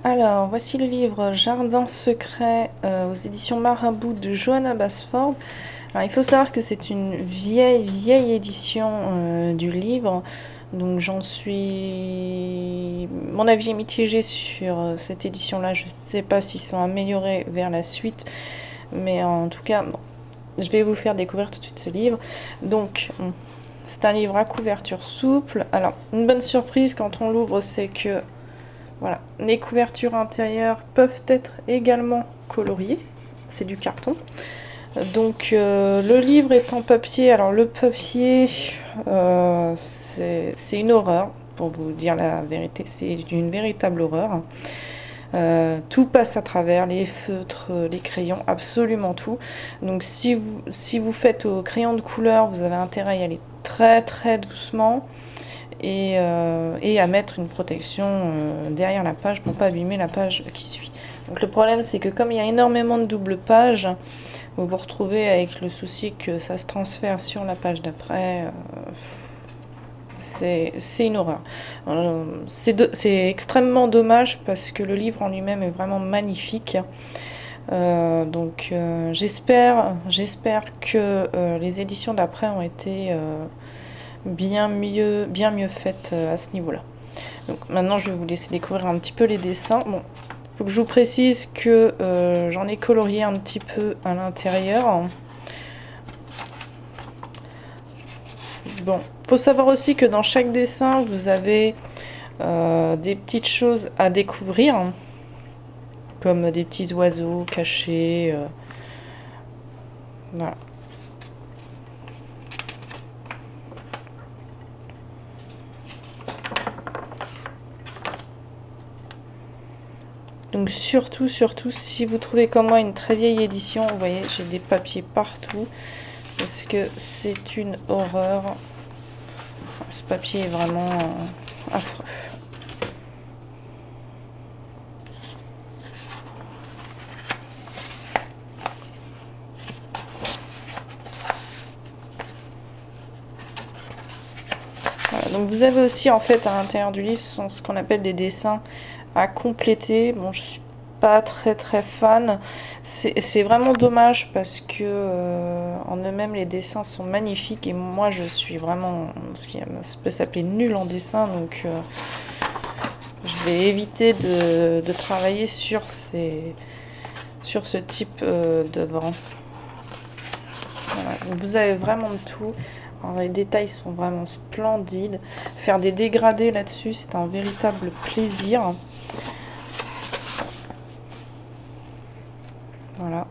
Alors, voici le livre Jardin secret aux éditions Marabout de Johanna Basford. Alors, il faut savoir que c'est une vieille édition du livre, donc j'en suis... Mon avis est mitigé sur cette édition-là. Je ne sais pas s'ils sont améliorés vers la suite, mais en tout cas, bon, je vais vous faire découvrir tout de suite ce livre. Donc, c'est un livre à couverture souple. Alors, une bonne surprise quand on l'ouvre, c'est que voilà, les couvertures intérieures peuvent être également coloriées, c'est du carton. Donc le livre est en papier, alors le papier c'est une horreur, pour vous dire la vérité, c'est une véritable horreur. Tout passe à travers, les feutres, les crayons, absolument tout. Donc si vous faites au crayon de couleur, vous avez intérêt à y aller très doucement. Et à mettre une protection derrière la page pour pas abîmer la page qui suit. Donc le problème c'est que comme il y a énormément de doubles pages, vous vous retrouvez avec le souci que ça se transfère sur la page d'après. C'est une horreur. C'est extrêmement dommage parce que le livre en lui-même est vraiment magnifique. J'espère que les éditions d'après ont été bien mieux faites à ce niveau-là. Donc maintenant je vais vous laisser découvrir un petit peu les dessins. Bon, faut que je vous précise que j'en ai colorié un petit peu à l'intérieur. Bon, faut savoir aussi que dans chaque dessin vous avez des petites choses à découvrir, comme des petits oiseaux cachés. Voilà. Donc surtout, si vous trouvez comme moi une très vieille édition, vous voyez, j'ai des papiers partout, parce que c'est une horreur. Ce papier est vraiment affreux. Voilà, donc vous avez aussi en fait à l'intérieur du livre ce qu'on appelle des dessins à compléter. Bon, je suis pas très fan. C'est vraiment dommage parce que en eux-mêmes les dessins sont magnifiques et moi je suis vraiment ce qui peut s'appeler nul en dessin, donc je vais éviter de travailler sur ce type d'œuvre. Voilà, donc vous avez vraiment de tout. Alors, les détails sont vraiment splendides. Faire des dégradés là-dessus, c'est un véritable plaisir. Voilà.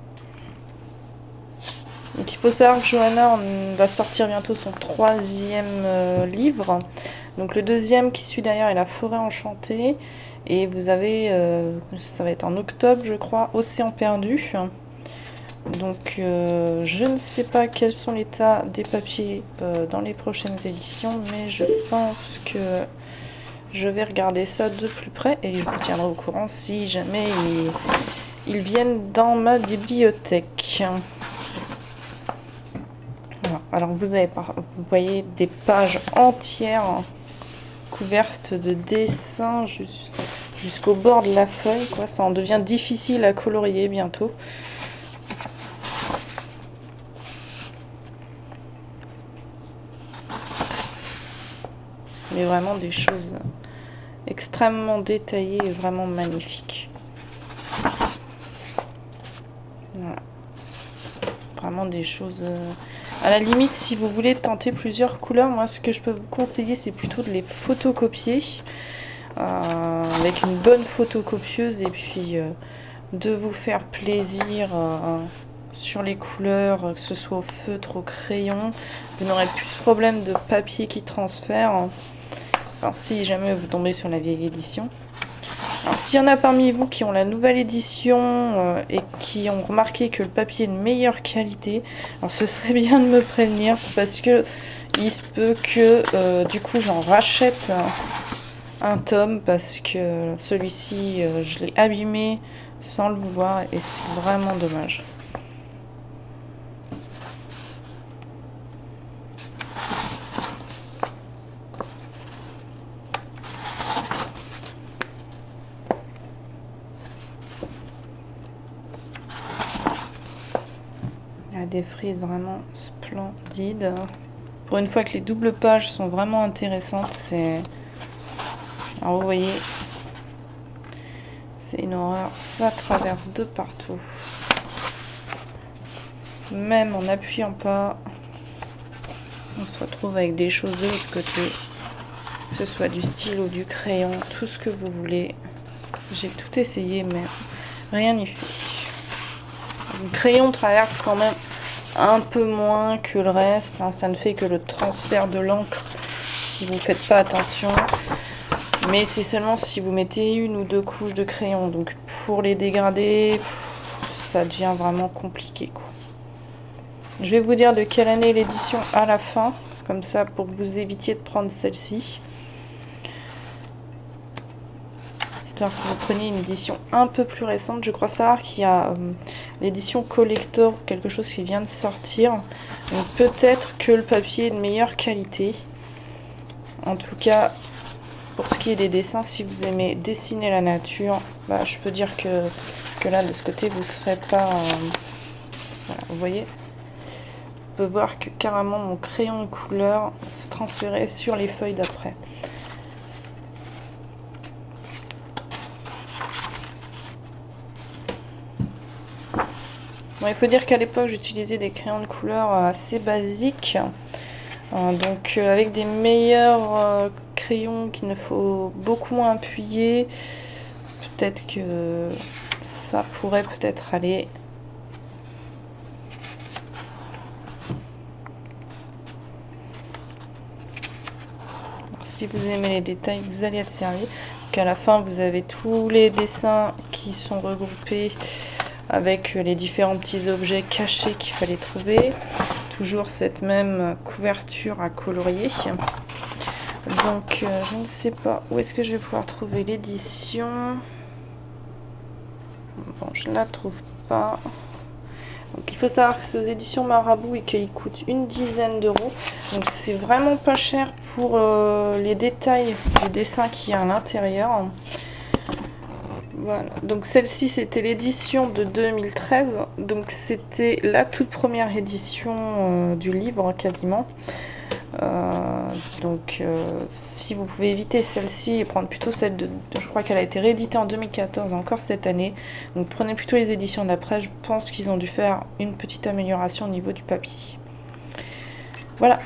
Donc il faut savoir que Johanna va sortir bientôt son 3e livre. Donc le 2e qui suit derrière est La Forêt Enchantée. Et vous avez, ça va être en octobre je crois, Océan Perdu. Donc je ne sais pas quels sont l'état des papiers dans les prochaines éditions, mais je pense que je vais regarder ça de plus près et je vous tiendrai au courant si jamais ils viennent dans ma bibliothèque. Voilà. Alors vous voyez des pages entières couvertes de dessins jusqu'au bord de la feuille, quoi. Ça en devient difficile à colorier bientôt. Mais vraiment des choses extrêmement détaillées et vraiment magnifiques. Voilà. Vraiment des choses... À la limite, si vous voulez tenter plusieurs couleurs, moi ce que je peux vous conseiller, c'est plutôt de les photocopier avec une bonne photocopieuse et puis de vous faire plaisir sur les couleurs, que ce soit au feutre, au crayon. Vous n'aurez plus de problème de papier qui transfère. Enfin, si jamais vous tombez sur la vieille édition. Alors, s'il y en a parmi vous qui ont la nouvelle édition et qui ont remarqué que le papier est de meilleure qualité, alors ce serait bien de me prévenir parce que il se peut que du coup j'en rachète un tome parce que celui-ci je l'ai abîmé sans le vouloir et c'est vraiment dommage. a des frises vraiment splendides. Pour une fois que les doubles pages sont vraiment intéressantes, alors vous voyez, c'est une horreur, ça traverse de partout. Même en n'appuyant pas, on se retrouve avec des choses de l'autre côté, que ce soit du stylo, du crayon, tout ce que vous voulez. J'ai tout essayé, mais rien n'y fait. Le crayon traverse quand même un peu moins que le reste, hein. Ça ne fait que le transfert de l'encre si vous ne faites pas attention. Mais c'est seulement si vous mettez une ou deux couches de crayon. Donc pour les dégrader, ça devient vraiment compliqué, quoi. Je vais vous dire de quelle année est l'édition à la fin, comme ça pour que vous évitiez de prendre celle-ci. Histoire que vous preniez une édition un peu plus récente. Je crois savoir qu'il y a l'édition collector, quelque chose qui vient de sortir. Donc peut-être que le papier est de meilleure qualité. En tout cas, pour ce qui est des dessins, si vous aimez dessiner la nature, bah, je peux dire que là, de ce côté, vous ne serez pas... voilà, vous voyez, on peut voir que carrément mon crayon de couleur se transférait sur les feuilles d'après. Bon, il faut dire qu'à l'époque, j'utilisais des crayons de couleur assez basiques. Donc avec des meilleurs crayons qu'il ne faut beaucoup moins appuyer, peut-être que ça pourrait peut-être aller. Alors, si vous aimez les détails, vous allez être servi. Donc à la fin, vous avez tous les dessins qui sont regroupés avec les différents petits objets cachés qu'il fallait trouver. Toujours cette même couverture à colorier. Donc je ne sais pas où est-ce que je vais pouvoir trouver l'édition. Bon, je ne la trouve pas. Donc il faut savoir que c'est aux éditions Marabout et qu'il coûte une dizaine d'euros. Donc c'est vraiment pas cher pour les détails du dessin qu'il y a à l'intérieur. Voilà, donc celle-ci c'était l'édition de 2013, donc c'était la toute première édition du livre quasiment. Donc si vous pouvez éviter celle-ci et prendre plutôt celle je crois qu'elle a été rééditée en 2014 encore cette année, donc prenez plutôt les éditions d'après. Je pense qu'ils ont dû faire une petite amélioration au niveau du papier. Voilà.